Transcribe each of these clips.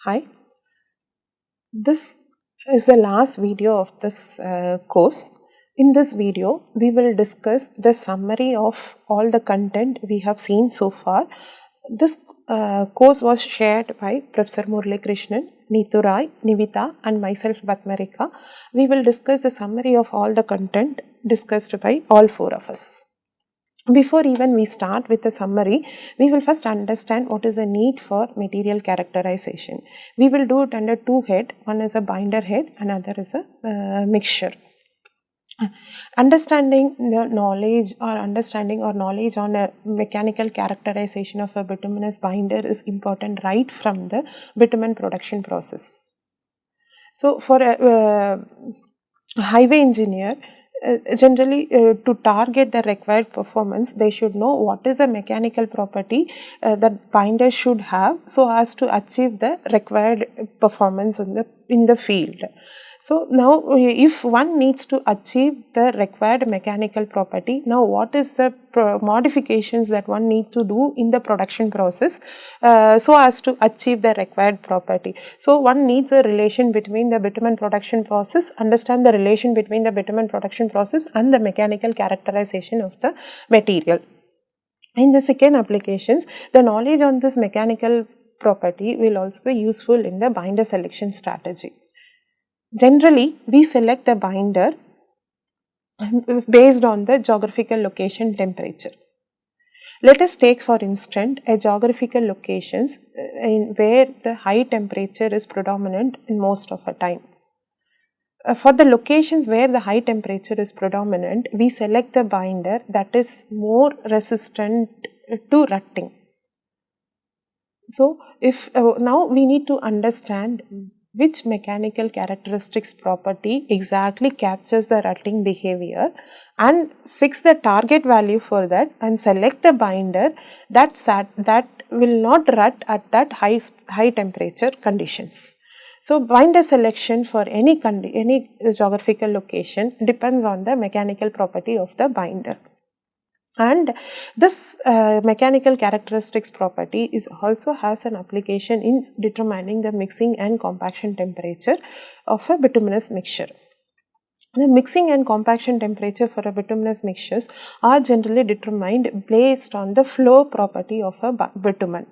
Hi, this is the last video of this course. In this video, we will discuss the summary of all the content we have seen so far. This course was shared by Professor Murali Krishnan, Neetu Rai, Nivita and myself Batmarika. We will discuss the summary of all the content discussed by all four of us. Before even we start with the summary, we will first understand what is the need for material characterization. We will do it under two heads. One is a binder head, another is a mixture. Understanding the knowledge or knowledge on a mechanical characterization of a bituminous binder is important right from the bitumen production process. So for a highway engineer, generally to target the required performance, they should know what is the mechanical property that binder should have so as to achieve the required performance in the field. So now if one needs to achieve the required mechanical property, now what is the modifications that one needs to do in the production process so as to achieve the required property. So one needs a relation between the bitumen production process, understand the relation between the bitumen production process and the mechanical characterization of the material. In the second applications, the knowledge on this mechanical property will also be useful in the binder selection strategy. Generally, we select the binder based on the geographical location temperature. Let us take for instance a geographical locations where the high temperature is predominant in most of the time. For the locations where the high temperature is predominant, we select the binder that is more resistant to rutting. So, if now we need to understand which mechanical characteristics property exactly captures the rutting behavior and fix the target value for that and select the binder that will not rut at that high temperature conditions. So, binder selection for any geographical location depends on the mechanical property of the binder. And this mechanical characteristics property also has an application in determining the mixing and compaction temperature of a bituminous mixture. The mixing and compaction temperature for a bituminous mixtures are generally determined based on the flow property of a bitumen.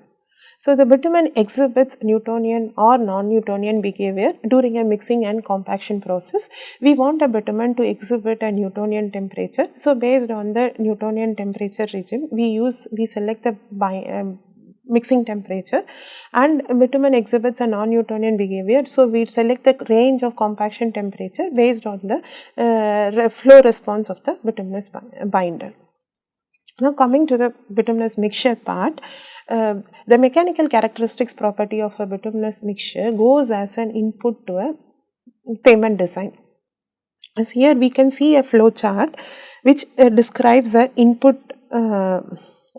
So, the bitumen exhibits Newtonian or non-Newtonian behavior during a mixing and compaction process. We want a bitumen to exhibit a Newtonian temperature. So, based on the Newtonian temperature regime, we select the mixing temperature, and bitumen exhibits a non-Newtonian behavior. So, we select the range of compaction temperature based on the flow response of the bituminous binder. Now, coming to the bituminous mixture part, the mechanical characteristics property of a bituminous mixture goes as an input to a pavement design. As here we can see a flow chart which describes the input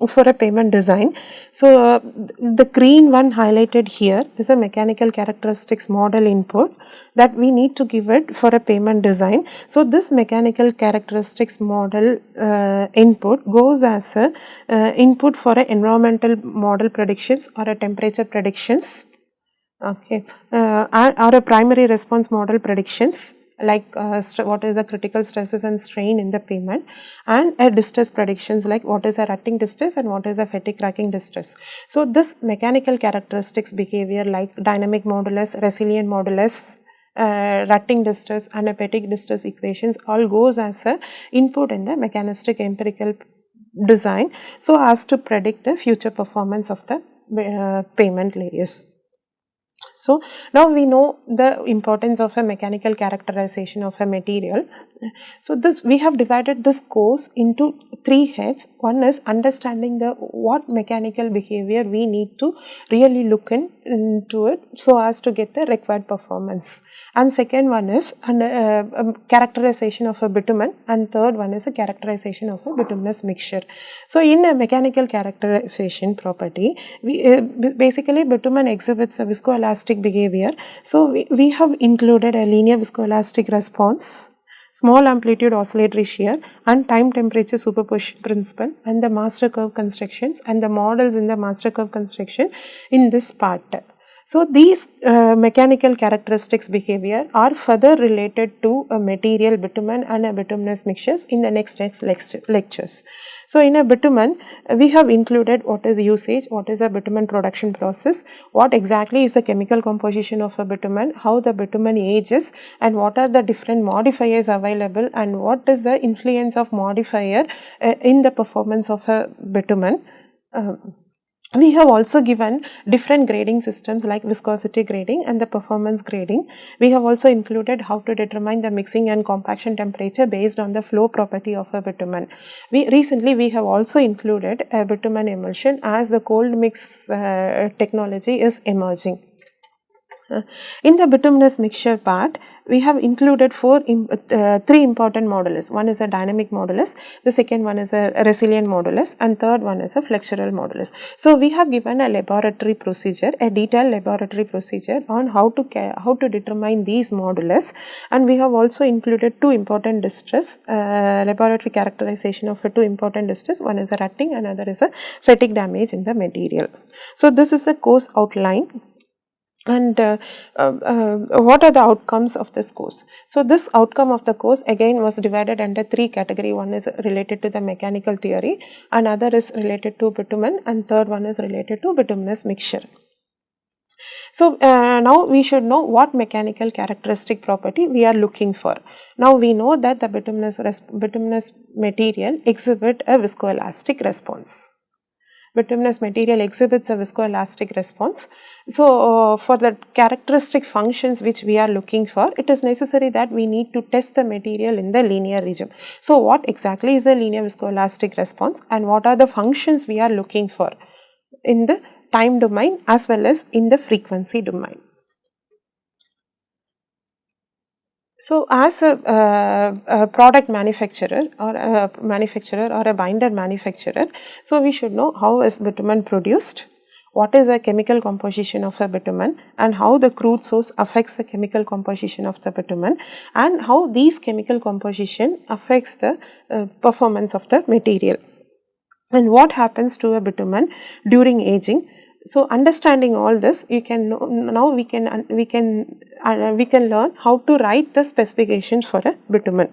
for a pavement design. So, the green one highlighted here is a mechanical characteristics model input that we need to give it for a pavement design. So, this mechanical characteristics model input goes as a input for a environmental model predictions or a temperature predictions, okay, or a primary response model predictions, like what is the critical stresses and strain in the pavement, and a distress predictions like what is a rutting distress and what is a fatigue cracking distress. So, this mechanical characteristics behavior like dynamic modulus, resilient modulus, rutting distress and a fatigue distress equations all goes as a input in the mechanistic empirical design so as to predict the future performance of the pavement layers. So, now we know the importance of a mechanical characterization of a material. So, we have divided this course into three heads. One is understanding what mechanical behavior we need to really look into it so as to get the required performance. And second one is characterization of a bitumen, and third one is a characterization of a bituminous mixture. So, in a mechanical characterization property, basically bitumen exhibits a viscoelastic behavior. So, we have included a linear viscoelastic response, small amplitude oscillatory shear and time temperature superposition principle, and the master curve constructions and the models in the master curve construction in this part. So these mechanical characteristics behavior are further related to a material bitumen and a bituminous mixtures in the next lectures. So in a bitumen, we have included what is usage, what is a bitumen production process, what exactly is the chemical composition of a bitumen, how the bitumen ages, and what are the different modifiers available, and what is the influence of modifier in the performance of a bitumen. We have also given different grading systems like viscosity grading and the performance grading. We have also included how to determine the mixing and compaction temperature based on the flow property of a bitumen. Recently we have also included a bitumen emulsion as the cold mix technology is emerging. In the bituminous mixture part, we have included three important modulus. One is a dynamic modulus, the second one is a resilient modulus, and third one is a flexural modulus. So we have given a laboratory procedure, a detailed laboratory procedure on how to determine these modulus, and we have also included two important distress, laboratory characterization of two important distress. One is a rutting, another is a fatigue damage in the material. So this is the course outline. And what are the outcomes of this course? So this outcome of the course again was divided under three categories. One is related to the mechanical theory, another is related to bitumen, and third one is related to bituminous mixture. So now we should know what mechanical characteristic property we are looking for. Now we know that the bituminous material exhibit a viscoelastic response. Bituminous material exhibits a viscoelastic response. So for the characteristic functions which we are looking for, it is necessary that we need to test the material in the linear regime. So what exactly is the linear viscoelastic response, and what are the functions we are looking for in the time domain as well as in the frequency domain? So as a product manufacturer or a binder manufacturer, so we should know how is bitumen produced, what is the chemical composition of the bitumen, and how the crude source affects the chemical composition of the bitumen, and how these chemical composition affects the performance of the material, and what happens to a bitumen during aging. So understanding all this, you can know, now we can learn how to write the specifications for a bitumen.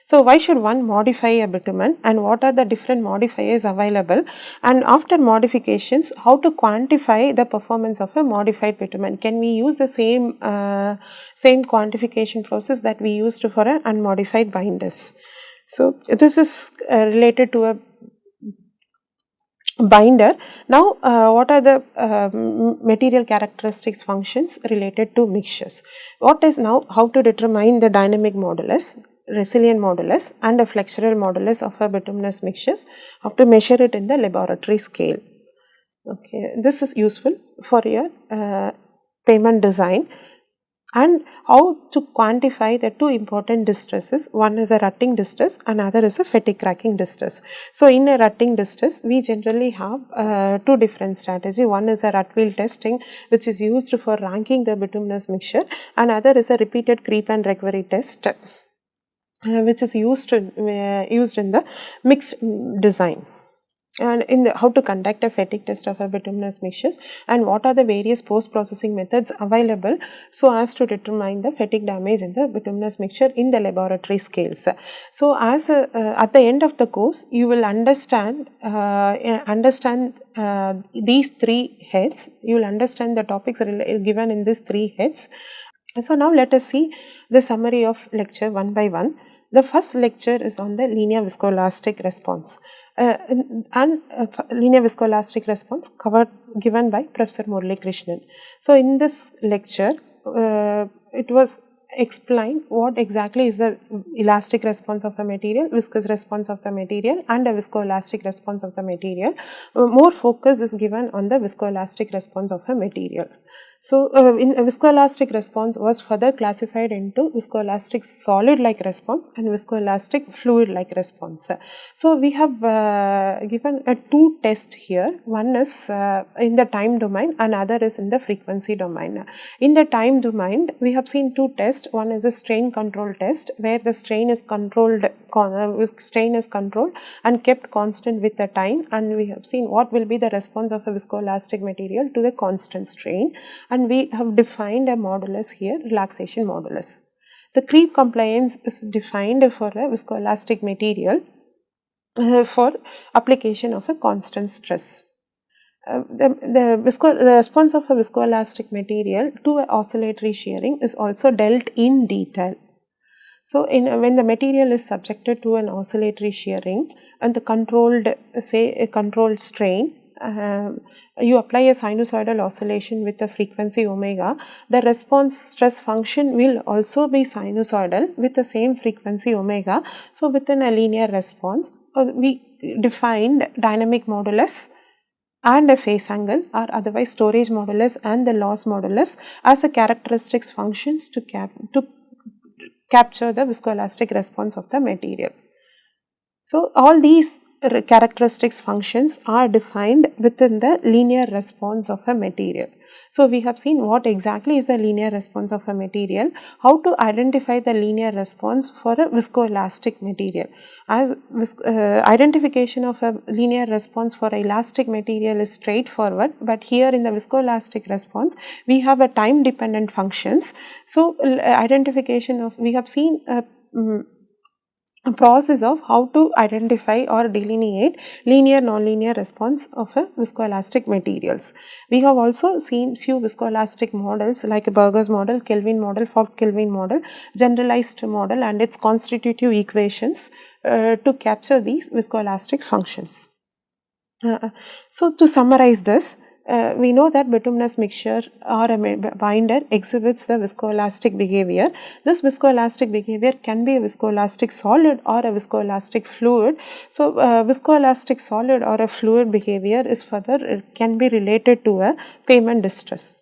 So why should one modify a bitumen, and what are the different modifiers available, and after modifications how to quantify the performance of a modified bitumen? Can we use the same quantification process that we used for an unmodified binders? So this is related to a binder. Now what are the material characteristics functions related to mixtures? What is now how to determine the dynamic modulus, resilient modulus, and a flexural modulus of a bituminous mixtures, how to measure it in the laboratory scale. Okay, this is useful for your payment design. And how to quantify the two important distresses. One is a rutting distress, another is a fatigue cracking distress. So in a rutting distress, we generally have two different strategies. One is a rut wheel testing, which is used for ranking the bituminous mixture. Another is a repeated creep and recovery test, which is used in the mixed design. And in how to conduct a fatigue test of a bituminous mixtures, and what are the various post-processing methods available so as to determine the fatigue damage in the bituminous mixture in the laboratory scales. So as at the end of the course, you will understand these three heads. You will understand the topics given in these three heads. So now let us see the summary of lecture one by one. The first lecture is on the linear viscoelastic response. Linear viscoelastic response given by Professor Murali Krishnan. So in this lecture, it was explained what exactly is the elastic response of the material, viscous response of the material, and a viscoelastic response of the material. More focus is given on the viscoelastic response of the material. So, in a viscoelastic response was further classified into viscoelastic solid-like response and viscoelastic fluid-like response. So, we have given a two tests here. One is in the time domain and other is in the frequency domain. In the time domain, we have seen two tests. One is a strain control test where the strain is controlled and kept constant with the time, and we have seen what will be the response of a viscoelastic material to the constant strain, and we have defined a modulus here, relaxation modulus. The creep compliance is defined for a viscoelastic material for application of a constant stress. The response of a viscoelastic material to a oscillatory shearing is also dealt in detail. So, when the material is subjected to an oscillatory shearing and the controlled, say a controlled strain, you apply a sinusoidal oscillation with the frequency omega, the response stress function will also be sinusoidal with the same frequency omega. So, within a linear response, we defined dynamic modulus and a phase angle, or otherwise storage modulus and the loss modulus, as a characteristics functions to capture the viscoelastic response of the material. So, all these characteristics functions are defined within the linear response of a material. So, we have seen what exactly is the linear response of a material, how to identify the linear response for a viscoelastic material. As identification of a linear response for elastic material is straightforward, but here in the viscoelastic response we have a time dependent functions. So, identification of, we have seen a process of how to identify or delineate linear nonlinear response of a viscoelastic materials. We have also seen few viscoelastic models like Berger's model, Kelvin model, Fock-Kelvin model, generalized model and its constitutive equations to capture these viscoelastic functions. So, to summarize this, we know that bituminous mixture or a binder exhibits the viscoelastic behavior. This viscoelastic behavior can be a viscoelastic solid or a viscoelastic fluid. So, viscoelastic solid or a fluid behavior is further can be related to a payment distress.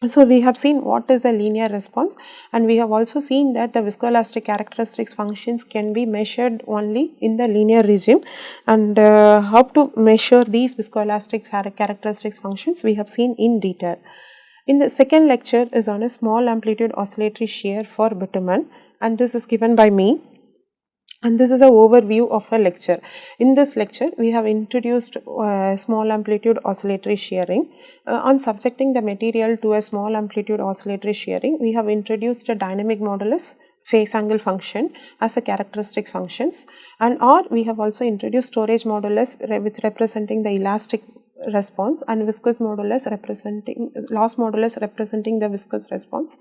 So, we have seen what is the linear response, and we have also seen that the viscoelastic characteristics functions can be measured only in the linear regime, and how to measure these viscoelastic characteristics functions we have seen in detail. In the second lecture is on a small amplitude oscillatory shear for bitumen, and this is given by me. And this is an overview of a lecture. In this lecture, we have introduced small amplitude oscillatory shearing. On subjecting the material to a small amplitude oscillatory shearing, we have introduced a dynamic modulus, phase angle function as a characteristic functions, and or we have also introduced storage modulus which representing the elastic response and viscous modulus representing, loss modulus representing the viscous response.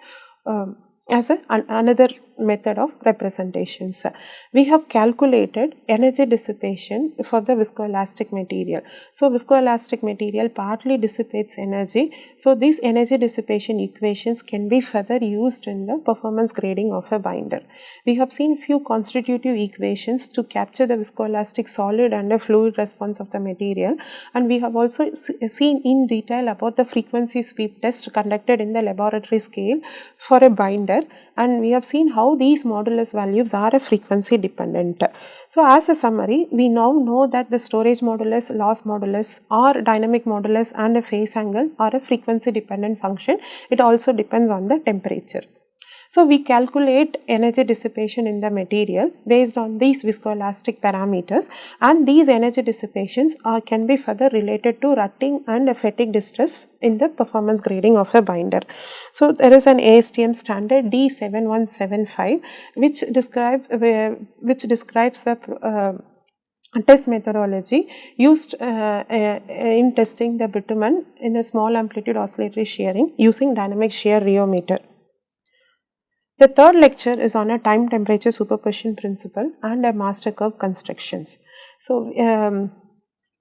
As another method of representations. We have calculated energy dissipation for the viscoelastic material. So, viscoelastic material partly dissipates energy. So, these energy dissipation equations can be further used in the performance grading of a binder. We have seen few constitutive equations to capture the viscoelastic solid and a fluid response of the material, and we have also seen in detail about the frequency sweep test conducted in the laboratory scale for a binder, and we have seen how these modulus values are a frequency dependent. So, as a summary, we now know that the storage modulus, loss modulus or dynamic modulus and a phase angle are a frequency dependent function. It also depends on the temperature. So, we calculate energy dissipation in the material based on these viscoelastic parameters, and these energy dissipations can be further related to rutting and fatigue distress in the performance grading of a binder. So, there is an ASTM standard D7175 which describes the test methodology used in testing the bitumen in a small amplitude oscillatory shearing using dynamic shear rheometer. The third lecture is on a time temperature superposition principle and a master curve constructions. So,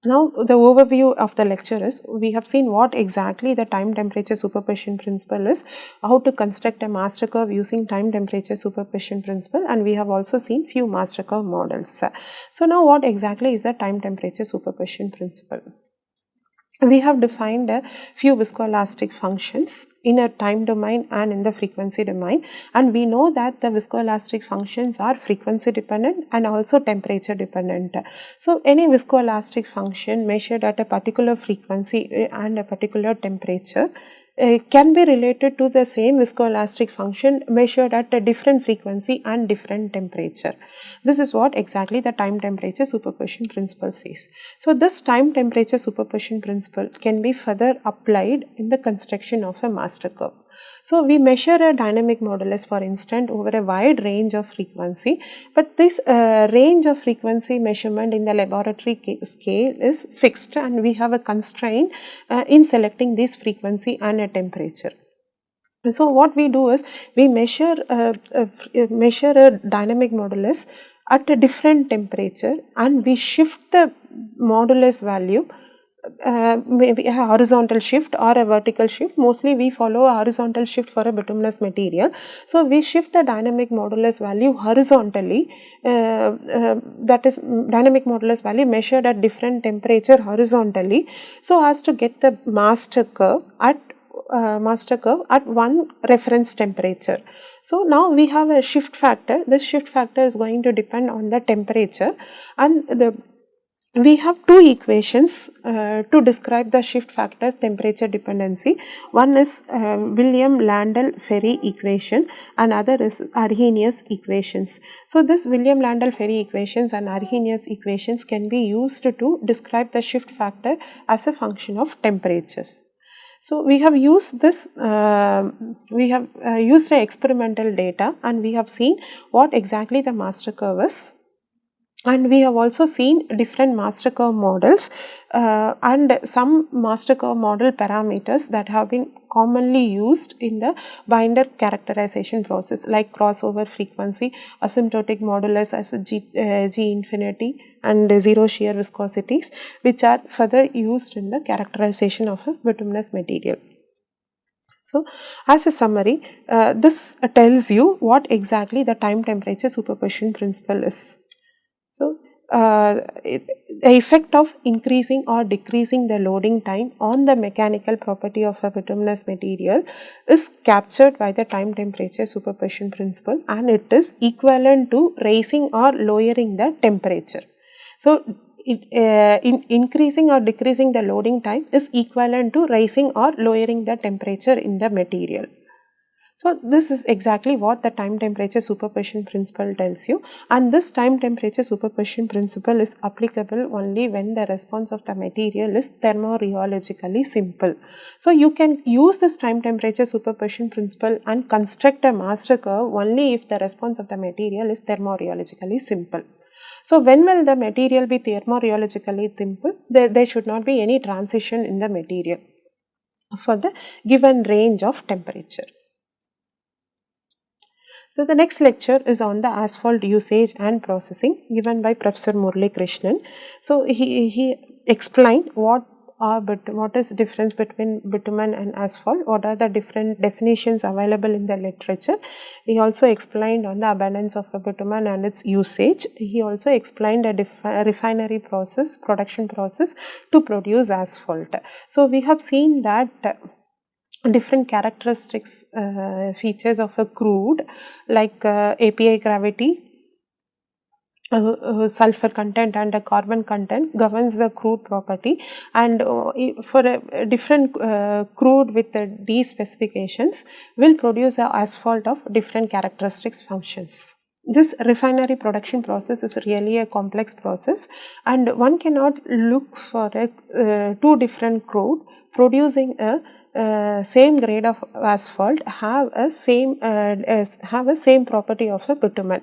now the overview of the lecture is, we have seen what exactly the time temperature superposition principle is, how to construct a master curve using time temperature superposition principle, and we have also seen few master curve models. So, now what exactly is the time temperature superposition principle? we have defined a few viscoelastic functions in a time domain and in the frequency domain, and we know that the viscoelastic functions are frequency dependent and also temperature dependent. So any viscoelastic function measured at a particular frequency and a particular temperature can be related to the same viscoelastic function measured at a different frequency and different temperature. This is what exactly the time temperature superposition principle says. So this time temperature superposition principle can be further applied in the construction of a master curve. So we measure a dynamic modulus, for instance, over a wide range of frequency, but this range of frequency measurement in the laboratory scale is fixed, and we have a constraint in selecting this frequency and a temperature. So what we do is we measure a dynamic modulus at a different temperature, and we shift the modulus value, maybe a horizontal shift or a vertical shift. Mostly we follow a horizontal shift for a bituminous material. So we shift the dynamic modulus value horizontally, that is dynamic modulus value measured at different temperature horizontally, so as to get the master curve at one reference temperature. So now we have a shift factor. This shift factor is going to depend on the temperature, and we have two equations to describe the shift factor's temperature dependency. One is William-Landau-Ferry equation, and other is Arrhenius equations. So this William-Landau-Ferry equations and Arrhenius equations can be used to describe the shift factor as a function of temperatures. So we have used this, used experimental data, and we have seen what exactly the master curve is. And we have also seen different master curve models and some master curve model parameters that have been commonly used in the binder characterization process, like crossover frequency, asymptotic modulus as G infinity, and zero shear viscosities, which are further used in the characterization of a bituminous material. So, as a summary, this tells you what exactly the time temperature superposition principle is. So, the effect of increasing or decreasing the loading time on the mechanical property of a bituminous material is captured by the time temperature superposition principle, and it is equivalent to raising or lowering the temperature. So, in increasing or decreasing the loading time is equivalent to raising or lowering the temperature in the material. So this is exactly what the time temperature superposition principle tells you, and this time temperature superposition principle is applicable only when the response of the material is thermorheologically simple. So you can use this time temperature superposition principle and construct a master curve only if the response of the material is thermorheologically simple. So when will the material be thermorheologically simple? There should not be any transition in the material for the given range of temperature. So the next lecture is on the asphalt usage and processing, given by Professor Murali Krishnan. So he explained what is the difference between bitumen and asphalt, what are the different definitions available in the literature. He also explained on the abundance of a bitumen and its usage. He also explained a refinery process, production process to produce asphalt. So we have seen that different characteristics, features of a crude, like API gravity, sulfur content and a carbon content governs the crude property, and for a different crude with these specifications will produce an asphalt of different characteristics functions. This refinery production process is really a complex process, and one cannot look for two different crude producing a same grade of asphalt have a same property of a bitumen.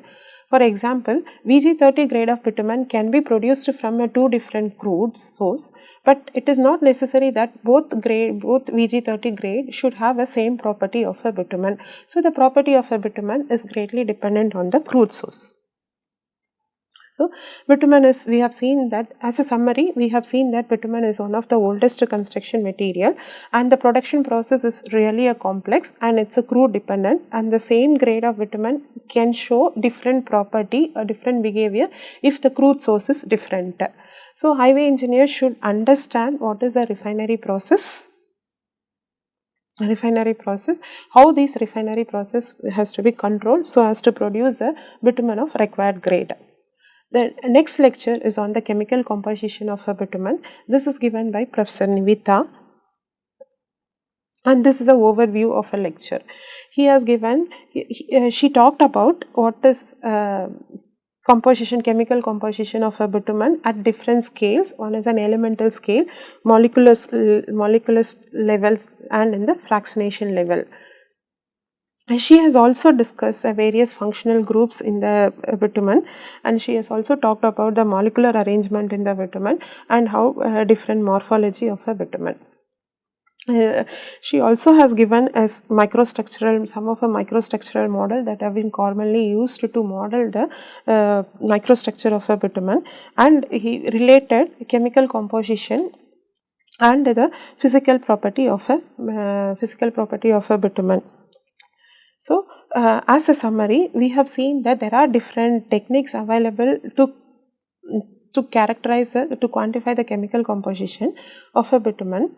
For example, VG30 grade of bitumen can be produced from a two different crude source, but it is not necessary that both VG30 grade should have a same property of a bitumen. So the property of a bitumen is greatly dependent on the crude source. So, bitumen is, we have seen that as a summary, we have seen that bitumen is one of the oldest construction material, and the production process is really a complex and it's a crude dependent, and the same grade of bitumen can show different property or different behavior if the crude source is different. So, highway engineers should understand what is the refinery process, how this refinery process has to be controlled so as to produce the bitumen of required grade. The next lecture is on the chemical composition of a bitumen. This is given by Professor Nivita, and this is the overview of a lecture. He has given, she talked about what is chemical composition of a bitumen at different scales. One is an elemental scale, molecular levels, and in the fractionation level. And she has also discussed various functional groups in the bitumen, and she has also talked about the molecular arrangement in the bitumen and how different morphology of a bitumen. She also has given as some of a microstructural model that have been commonly used to model the microstructure of a bitumen, and he related chemical composition and the physical property of a bitumen. So, as a summary, we have seen that there are different techniques available to quantify the chemical composition of a bitumen.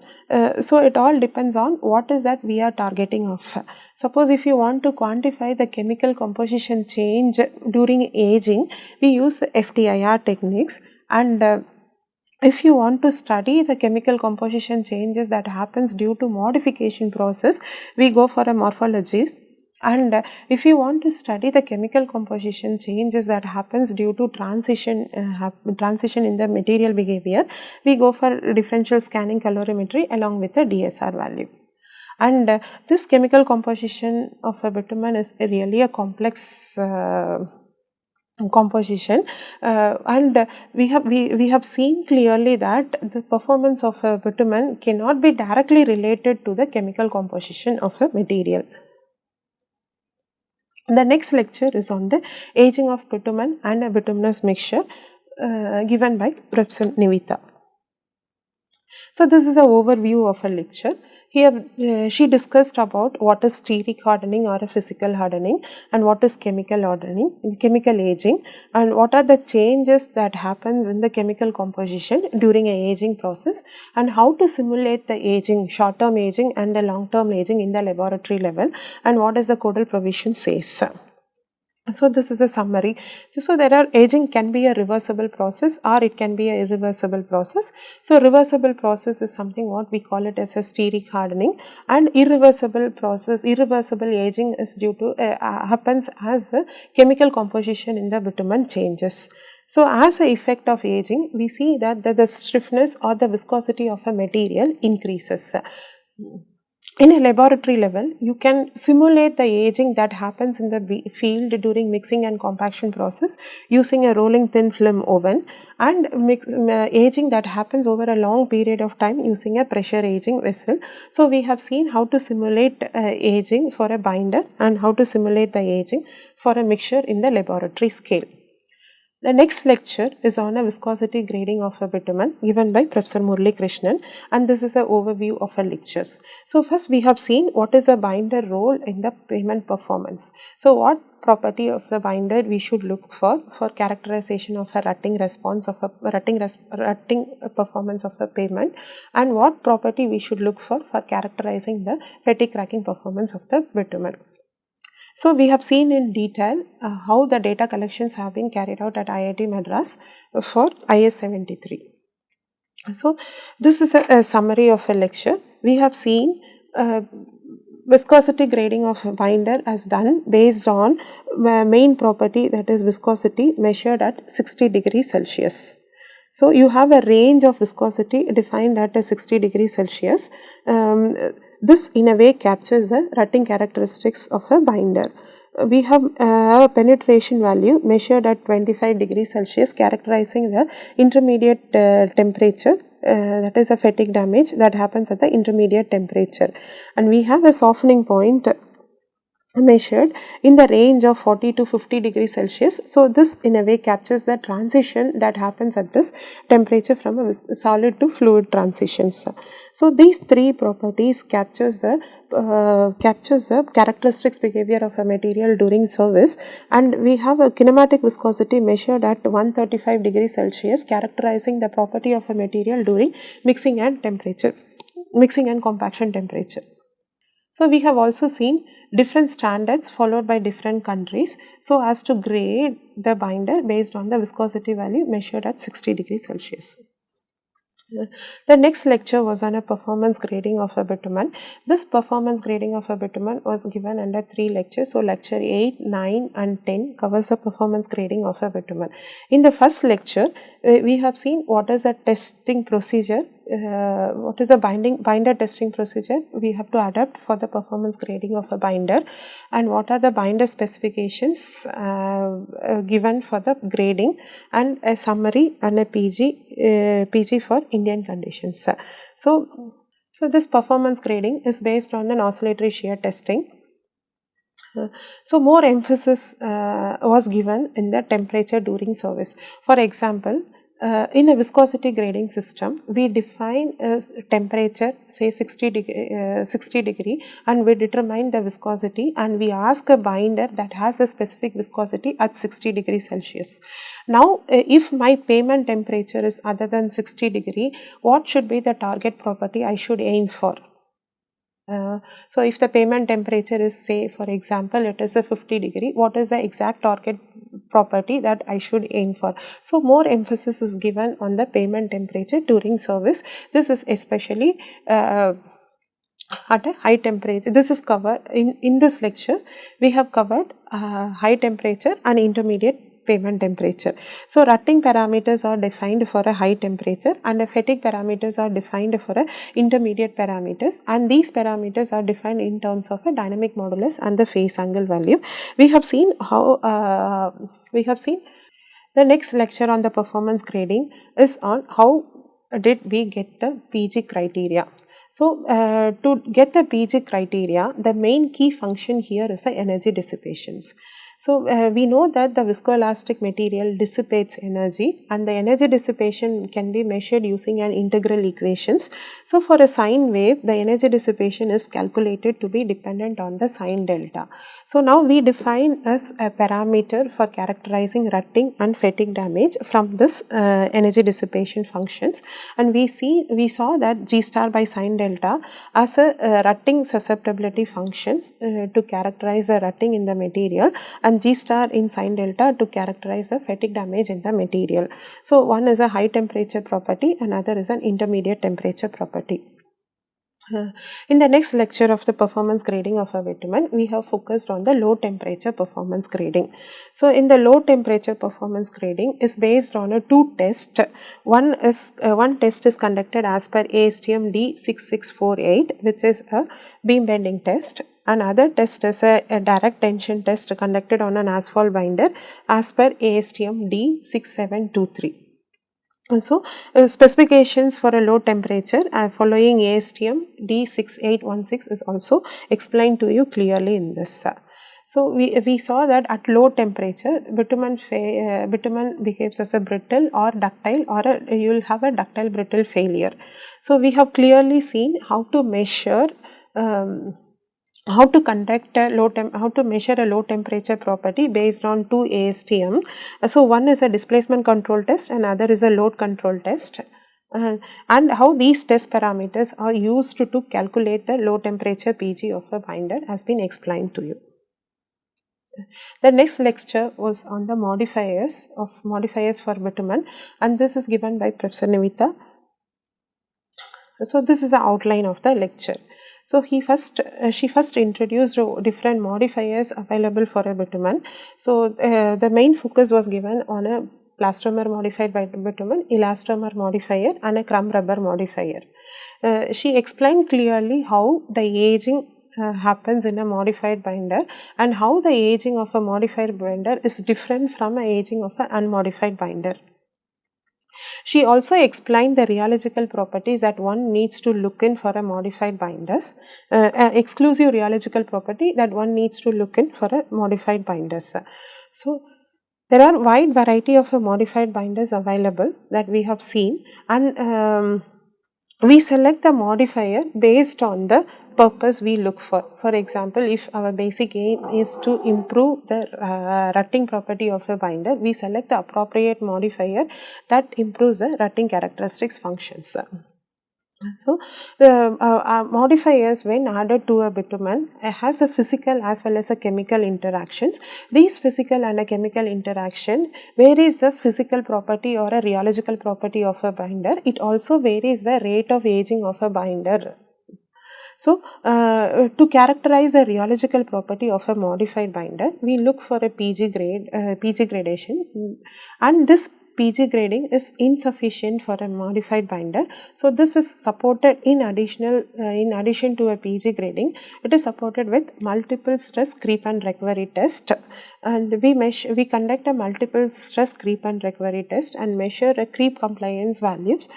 So, it all depends on what is that we are targeting of. Suppose if you want to quantify the chemical composition change during aging, we use FTIR techniques, and if you want to study the chemical composition changes that happens due to modification process, we go for a morphologist. And if you want to study the chemical composition changes that happens due to transition in the material behavior, we go for differential scanning calorimetry along with the DSR value. And this chemical composition of a bitumen is really a complex composition, and we have seen clearly that the performance of a bitumen cannot be directly related to the chemical composition of a material. The next lecture is on the aging of bitumen and a bituminous mixture, given by Professor Nivita. So, this is the overview of a lecture. Here she discussed about what is steric hardening or a physical hardening, and what is chemical hardening, chemical aging, and what are the changes that happens in the chemical composition during a aging process, and how to simulate the aging, short-term aging and the long-term aging in the laboratory level, and what is the codal provision says. So, this is a summary. So, there are aging can be a reversible process or it can be a irreversible process. So, reversible process is something what we call it as a steric hardening, and irreversible aging is due to happens as the chemical composition in the bitumen changes. So, as an effect of aging, we see that the stiffness or the viscosity of a material increases. In a laboratory level, you can simulate the aging that happens in the field during mixing and compaction process using a rolling thin film oven, and aging that happens over a long period of time using a pressure aging vessel. So, we have seen how to simulate aging for a binder and how to simulate the aging for a mixture in the laboratory scale. The next lecture is on a viscosity grading of a bitumen, given by Professor Murali Krishnan, and this is an overview of our lectures. So, first we have seen what is the binder role in the payment performance. So, what property of the binder we should look for characterization of a rutting response of a rutting performance of the payment, and what property we should look for characterizing the fatigue cracking performance of the bitumen. So, we have seen in detail how the data collections have been carried out at IIT Madras for IS 73. So, this is a summary of a lecture. We have seen viscosity grading of a binder as done based on main property, that is viscosity measured at 60 degrees Celsius. So, you have a range of viscosity defined at a 60 degrees Celsius. This in a way captures the rutting characteristics of a binder. We have a penetration value measured at 25 degrees Celsius, characterizing the intermediate temperature, that is a fatigue damage that happens at the intermediate temperature. And we have a softening point measured in the range of 40 to 50 degrees Celsius. So this in a way captures the transition that happens at this temperature from a solid to fluid transitions. So these three properties captures the characteristics behavior of a material during service, and we have a kinematic viscosity measured at 135 degrees Celsius, characterizing the property of a material during mixing and compaction temperature. So we have also seen different standards followed by different countries so as to grade the binder based on the viscosity value measured at 60 degrees Celsius. The next lecture was on a performance grading of a bitumen. This performance grading of a bitumen was given under 3 lectures. So lecture 8, 9 and 10 covers the performance grading of a bitumen. In the first lecture, we have seen what is the testing procedure, what is the binder testing procedure we have to adapt for the performance grading of a binder, and what are the binder specifications given for the grading, and a summary and a PG for Indian conditions. So this performance grading is based on an oscillatory shear testing. So more emphasis was given in the temperature during service. For example, in a viscosity grading system, we define a temperature say 60 degree and we determine the viscosity, and we ask a binder that has a specific viscosity at 60 degrees Celsius. Now, if my payment temperature is other than 60 degree, what should be the target property I should aim for? So if the payment temperature is, say for example, it is a 50 degree, what is the exact target property that I should aim for? So more emphasis is given on the payment temperature during service. This is especially at a high temperature. This is covered in this lecture. We have covered high temperature and intermediate payment temperature. So rutting parameters are defined for a high temperature, and the fatigue parameters are defined for a intermediate parameters, and these parameters are defined in terms of a dynamic modulus and the phase angle value. We have seen the next lecture on the performance grading is on how did we get the PG criteria. So to get the PG criteria, the main key function here is the energy dissipations. So we know that the viscoelastic material dissipates energy, and the energy dissipation can be measured using an integral equations. So for a sine wave, the energy dissipation is calculated to be dependent on the sine delta. So now we define as a parameter for characterizing rutting and fatigue damage from this energy dissipation functions, and we saw that G star by sine delta as a rutting susceptibility functions to characterize the rutting in the material, and G star in sine delta to characterize the fatigue damage in the material. So one is a high temperature property, another is an intermediate temperature property. In the next lecture of the performance grading of a bitumen, we have focused on the low temperature performance grading. So in the low temperature performance grading is based on a two test. One test is conducted as per ASTM D6648, which is a beam bending test. Another test is a direct tension test conducted on an asphalt binder as per ASTM D6723. So, specifications for a low temperature following ASTM D6816 is also explained to you clearly in this. So, we saw that at low temperature, bitumen behaves as a brittle or ductile, or you will have a ductile brittle failure. So, we have clearly seen how to measure how to measure a low temperature property based on two ASTM. So one is a displacement control test, and other is a load control test, and how these test parameters are used to calculate the low temperature PG of a binder has been explained to you. The next lecture was on the modifiers for bitumen, and this is given by Professor Nivita. So this is the outline of the lecture. So she first introduced different modifiers available for a bitumen. So the main focus was given on a plastomer modified by bitumen, elastomer modifier, and a crumb rubber modifier. She explained clearly how the aging happens in a modified binder, and how the aging of a modified binder is different from the aging of an unmodified binder. She also explained the rheological properties that one needs to look in for a modified binders, exclusive rheological property that one needs to look in for a modified binders. So, there are wide variety of modified binders available that we have seen, and we select the modifier based on the purpose we look for. For example, if our basic aim is to improve the rutting property of a binder, we select the appropriate modifier that improves the rutting characteristics functions. So, the modifiers when added to a bitumen has a physical as well as a chemical interactions. These physical and a chemical interaction varies the physical property or a rheological property of a binder. It also varies the rate of aging of a binder. So, to characterize the rheological property of a modified binder, we look for a PG gradation, and this PG grading is insufficient for a modified binder. So, this is supported in addition to a PG grading, it is supported with multiple stress creep and recovery test, and we conduct a multiple stress creep and recovery test and measure a creep compliance values.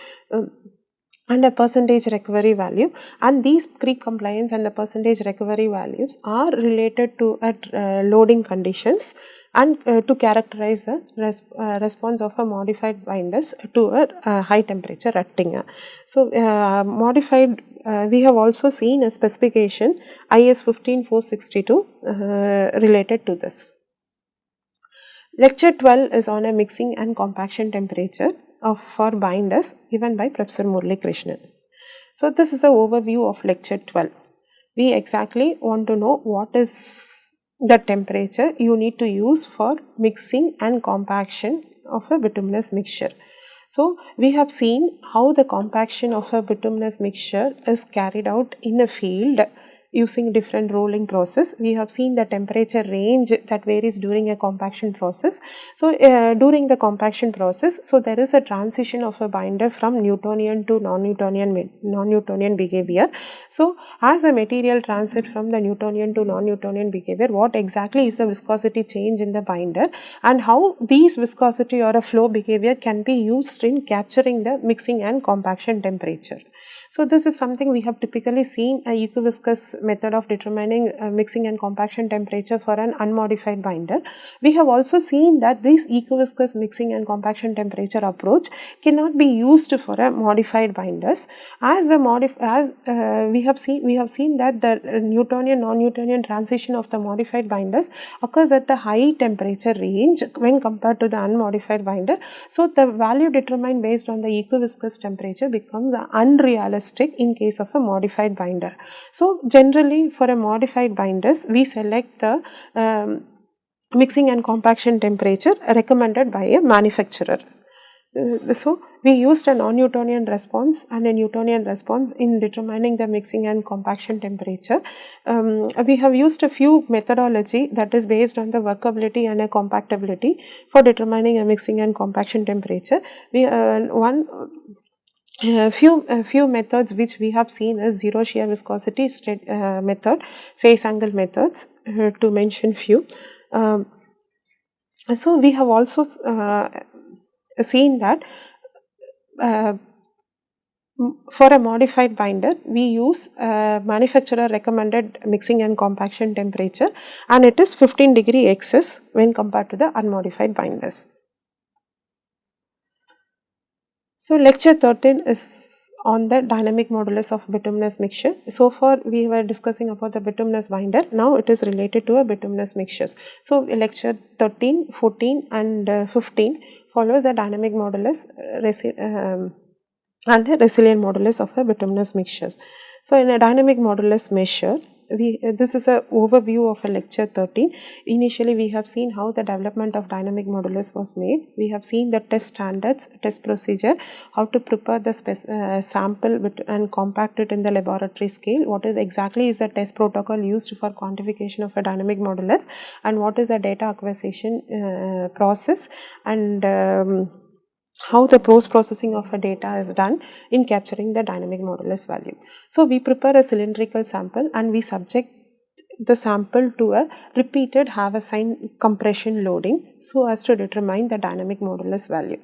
And a percentage recovery value, and these creep compliance and the percentage recovery values are related to loading conditions and to characterize the response of a modified binders to a high temperature rutting. So, we have also seen a specification IS 15462 related to this. Lecture 12 is on a mixing and compaction temperature for binders given by Professor Murali Krishnan. So, this is the overview of lecture 12. We exactly want to know what is the temperature you need to use for mixing and compaction of a bituminous mixture. So, we have seen how the compaction of a bituminous mixture is carried out in a field using different rolling process. We have seen the temperature range that varies during a compaction process. So, during the compaction process, so there is a transition of a binder from Newtonian to non-Newtonian behavior. So, as a material transit from the Newtonian to non-Newtonian behavior, what exactly is the viscosity change in the binder, and how these viscosity or a flow behavior can be used in capturing the mixing and compaction temperature. So, this is something we have typically seen a equiviscous method of determining mixing and compaction temperature for an unmodified binder. We have also seen that this equiviscous mixing and compaction temperature approach cannot be used for a modified binders, as we have seen that the Newtonian non-Newtonian transition of the modified binders occurs at the high temperature range when compared to the unmodified binder. So, the value determined based on the equiviscous temperature becomes unrealistic in case of a modified binder. So, generally for a modified binders, we select the mixing and compaction temperature recommended by a manufacturer. So, we used a non-Newtonian response and a Newtonian response in determining the mixing and compaction temperature. We have used a few methodology that is based on the workability and a compactability for determining a mixing and compaction temperature. Few methods which we have seen is zero shear viscosity method, phase angle methods, to mention few. So, we have also seen that for a modified binder, we use manufacturer recommended mixing and compaction temperature, and it is 15 degree excess when compared to the unmodified binders. So, lecture 13 is on the dynamic modulus of bituminous mixture. So far we were discussing about the bituminous binder, now it is related to a bituminous mixtures. So, lecture 13, 14 and 15 follows the dynamic modulus and the resilient modulus of a bituminous mixtures. So, in a dynamic modulus measure, this is an overview of a lecture 13. Initially, we have seen how the development of dynamic modulus was made. We have seen the test standards, test procedure, how to prepare the sample and compact it in the laboratory scale. What is exactly is the test protocol used for quantification of a dynamic modulus, and what is the data acquisition process, and how the post-processing of a data is done in capturing the dynamic modulus value. So, we prepare a cylindrical sample and we subject the sample to a repeated Haversine compression loading so as to determine the dynamic modulus value.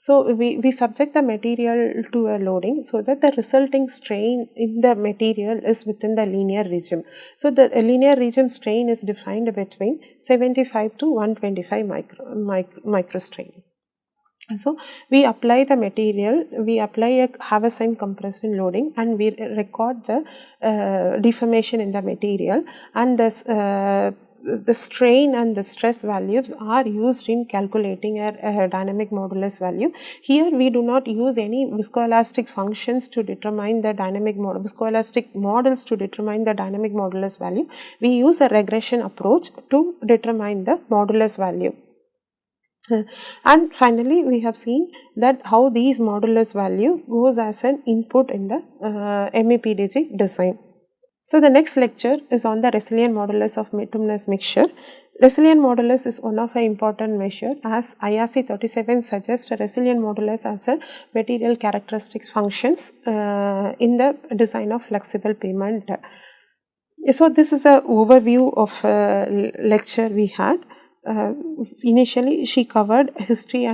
So we subject the material to a loading so that the resulting strain in the material is within the linear regime. So the linear regime strain is defined between 75 to 125 microstrain. So we apply the material, we apply a Haversine compression loading, and we record the deformation in the material, and this the strain and the stress values are used in calculating a dynamic modulus value. Here we do not use any viscoelastic functions to determine the dynamic viscoelastic models to determine the dynamic modulus value. We use a regression approach to determine the modulus value. And finally, we have seen that how these modulus value goes as an input in the MEPDG design. So the next lecture is on the resilient modulus of bituminous mixture. Resilient modulus is one of the important measure, as IRC 37 suggests a resilient modulus as a material characteristics functions in the design of flexible pavement. So this is an overview of lecture we had. Initially she covered history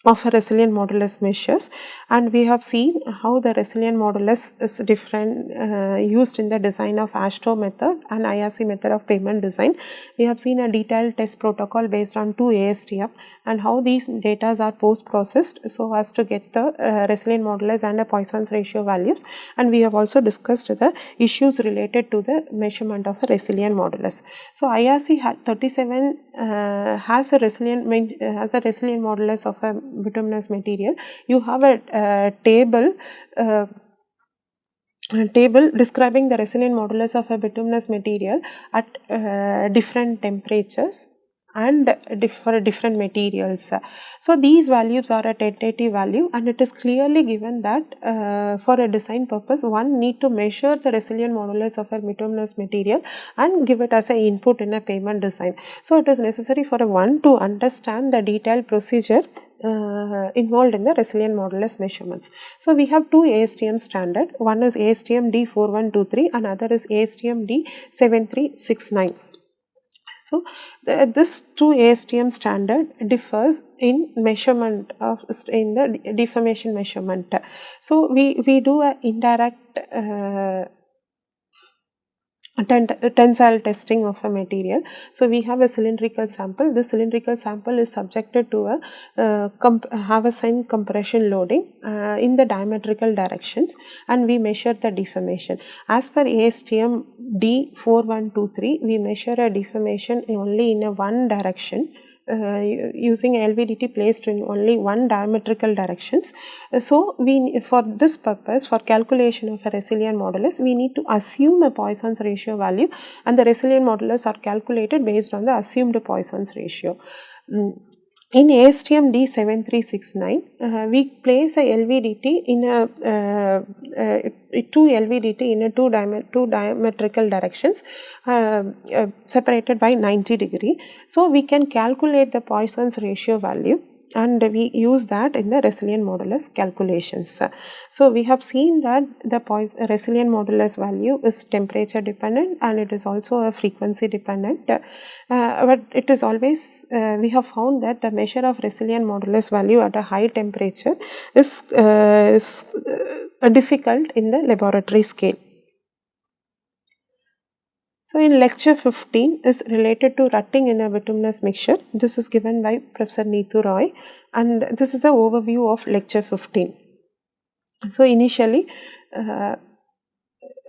of a resilient modulus measures, and we have seen how the resilient modulus is different used in the design of AASHTO method and IRC method of pavement design. We have seen a detailed test protocol based on 2 ASTM and how these data are post processed so as to get the resilient modulus and the Poisson's ratio values, and we have also discussed the issues related to the measurement of a resilient modulus. So IRC 37 has a resilient modulus of a bituminous material. You have a table describing the resilient modulus of a bituminous material at different temperatures and for different materials. So these values are a tentative value, and it is clearly given that for a design purpose one need to measure the resilient modulus of a bituminous material and give it as an input in a pavement design. So it is necessary for one to understand the detailed procedure involved in the resilient modulus measurements. So we have 2 ASTM standard, one is ASTM D4123 and other is ASTM D7369. So this 2 ASTM standard differs in measurement of in the deformation measurement. So we do a indirect tensile testing of a material. So we have a cylindrical sample. This cylindrical sample is subjected to a Haversine compression loading in the diametrical directions, and we measure the deformation. As per ASTM D4123, we measure a deformation only in a one direction. Using LVDT placed in only one diametrical directions. So for this purpose, for calculation of a resilient modulus, we need to assume a Poisson's ratio value, and the resilient modulus are calculated based on the assumed Poisson's ratio. In ASTM D7369, we place a LVDT in two LVDT in a two diametrical directions separated by 90 degree. So we can calculate the Poisson's ratio value, and we use that in the resilient modulus calculations. So we have seen that the resilient modulus value is temperature dependent, and it is also a frequency dependent, but it is always we have found that the measure of resilient modulus value at a high temperature is difficult in the laboratory scale. So in lecture 15 is related to rutting in a bituminous mixture. This is given by Professor Neetu Roy, and this is the overview of lecture 15. So initially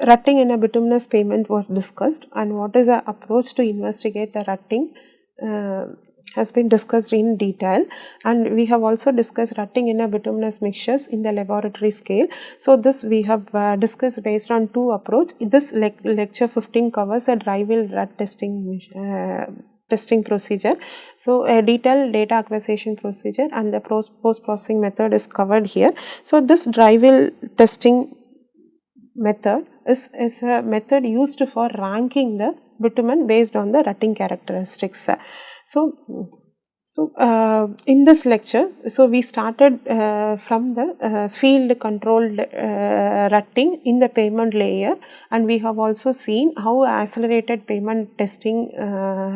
rutting in a bituminous pavement was discussed, and what is the approach to investigate the rutting has been discussed in detail, and we have also discussed rutting in a bituminous mixtures in the laboratory scale. So this we have discussed based on two approach. This lecture 15 covers a dry wheel rut testing procedure. So a detailed data acquisition procedure and the post-processing method is covered here. So this dry wheel testing method is a method used for ranking the bitumen based on the rutting characteristics. So So, in this lecture, so we started from the field controlled rutting in the pavement layer, and we have also seen how accelerated pavement testing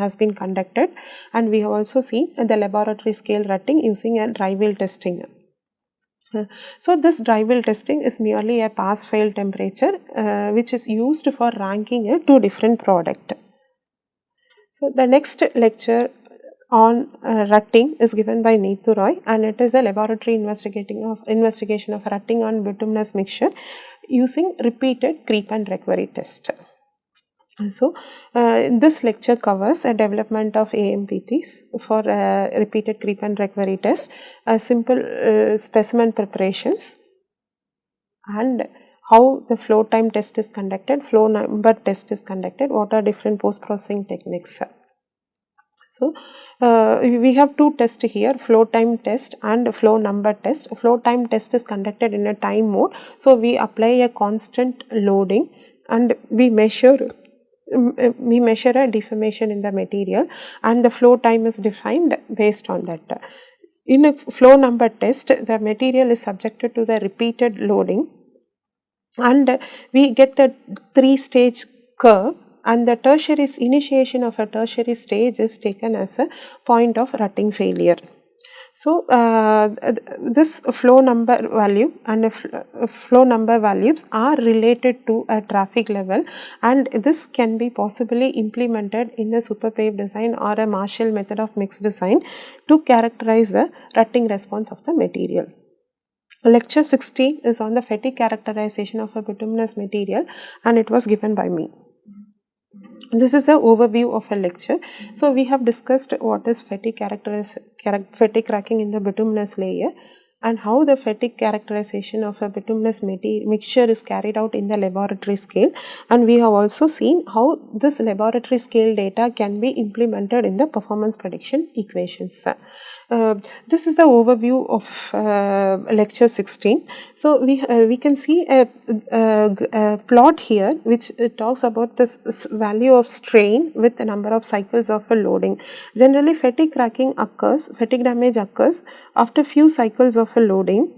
has been conducted, and we have also seen the laboratory scale rutting using a dry wheel testing. So, this dry wheel testing is merely a pass fail temperature which is used for ranking a two different product. So, the next lecture on rutting is given by Neetu Roy, and it is a laboratory investigation of rutting on bituminous mixture using repeated creep and recovery test. So, this lecture covers a development of AMPTs for repeated creep and recovery test, simple specimen preparations, and how the flow time test is conducted, flow number test is conducted, what are different post-processing techniques. So, we have two tests here, flow time test and flow number test. Flow time test is conducted in a time mode. So, we apply a constant loading and we measure a deformation in the material, and the flow time is defined based on that. In a flow number test, the material is subjected to the repeated loading, and we get the three-stage curve, and the tertiary initiation of a tertiary stage is taken as a point of rutting failure. So, this flow number value and flow number values are related to a traffic level, and this can be possibly implemented in a superpave design or a Marshall method of mixed design to characterize the rutting response of the material. Lecture 16 is on the fatigue characterization of a bituminous material, and it was given by me. This is an overview of a lecture. So, we have discussed what is fatigue cracking in the bituminous layer, and how the fatigue characterization of a bituminous mixture is carried out in the laboratory scale, and we have also seen how this laboratory scale data can be implemented in the performance prediction equations. This is the overview of lecture 16. So, we can see a plot here which talks about this value of strain with the number of cycles of a loading. Generally, fatigue damage occurs after few cycles of a loading,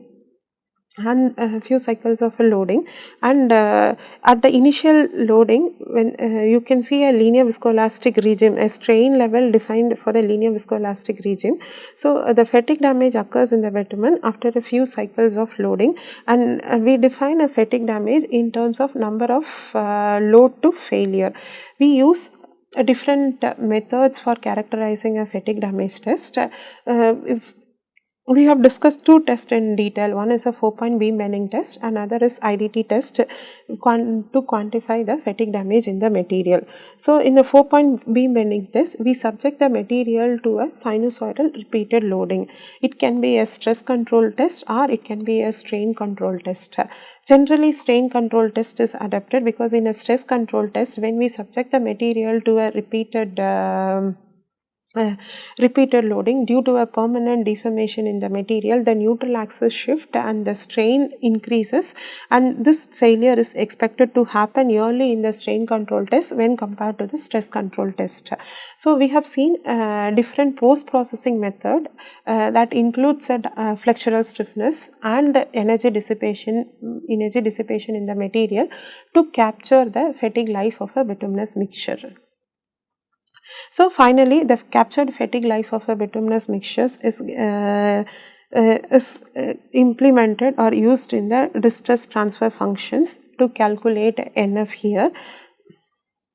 and a few cycles of a loading, and at the initial loading, when you can see a linear viscoelastic regime, a strain level defined for a linear viscoelastic regime. So, the fatigue damage occurs in the bitumen after a few cycles of loading, and we define a fatigue damage in terms of number of load to failure. We use different methods for characterizing a fatigue damage test. We have discussed two tests in detail. One is a 4-point beam bending test, another is IDT test to quantify the fatigue damage in the material. So, in the 4-point beam bending test, we subject the material to a sinusoidal repeated loading. It can be a stress control test or it can be a strain control test. Generally, strain control test is adapted because in a stress control test, when we subject the material to a repeated loading due to a permanent deformation in the material, the neutral axis shift and the strain increases, and this failure is expected to happen early in the strain control test when compared to the stress control test. So, we have seen different post-processing method that includes flexural stiffness and energy dissipation in the material to capture the fatigue life of a bituminous mixture. So, finally, the captured fatigue life of a bituminous mixtures is implemented or used in the distress transfer functions to calculate NF here,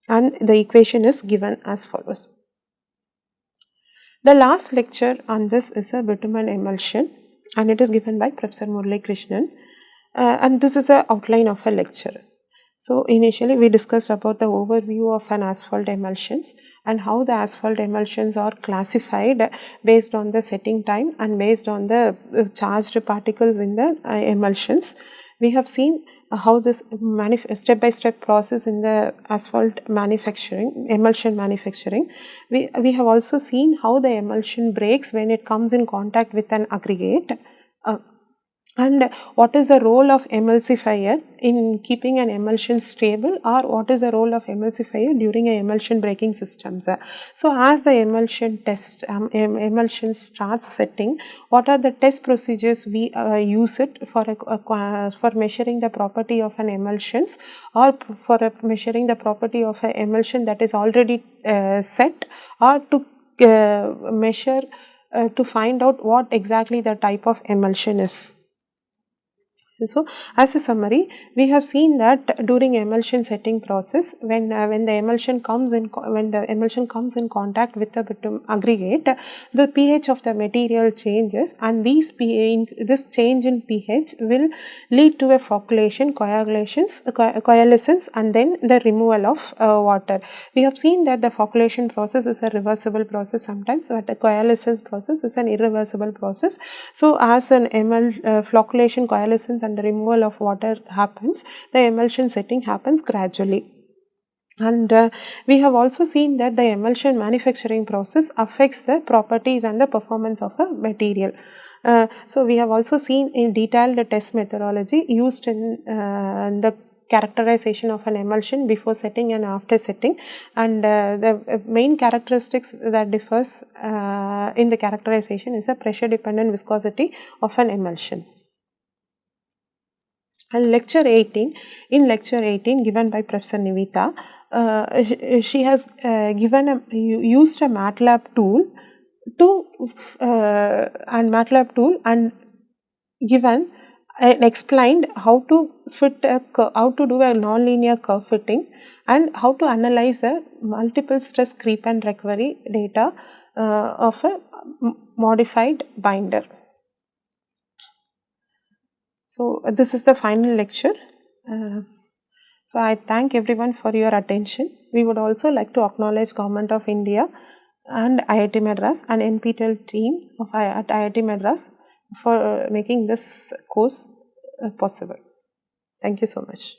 and the equation is given as follows. The last lecture on this is a bitumen emulsion, and it is given by Professor Murali Krishnan, and this is the outline of a lecture. So, initially we discussed about the overview of an asphalt emulsions and how the asphalt emulsions are classified based on the setting time and based on the charged particles in the emulsions. We have seen how this step-by-step process in the asphalt emulsion manufacturing. We have also seen how the emulsion breaks when it comes in contact with an aggregate. and what is the role of emulsifier in keeping an emulsion stable, or what is the role of emulsifier during a emulsion breaking systems. So as the emulsion starts setting, what are the test procedures we use it for for measuring the property of an emulsions, or for measuring the property of an emulsion that is already set, or to measure to find out what exactly the type of emulsion is. So, as a summary, we have seen that during emulsion setting process, when the emulsion comes in contact with the bitumen aggregate, the pH of the material changes, and this change in pH will lead to a flocculation, coalescence, and then the removal of water. We have seen that the flocculation process is a reversible process sometimes, but the coalescence process is an irreversible process. So, as an flocculation, coalescence, and the removal of water happens, the emulsion setting happens gradually. And we have also seen that the emulsion manufacturing process affects the properties and the performance of a material. So, we have also seen in detailed test methodology used in the characterization of an emulsion before setting and after setting, and the main characteristics that differs in the characterization is a pressure dependent viscosity of an emulsion. And lecture 18, in lecture 18 given by Professor Nivita, she has used a MATLAB tool and given and explained how to do a nonlinear curve fitting, and how to analyze the multiple stress creep and recovery data of a modified binder. So, this is the final lecture. So, I thank everyone for your attention. We would also like to acknowledge Government of India and IIT Madras and NPTEL team at IIT Madras for making this course possible. Thank you so much.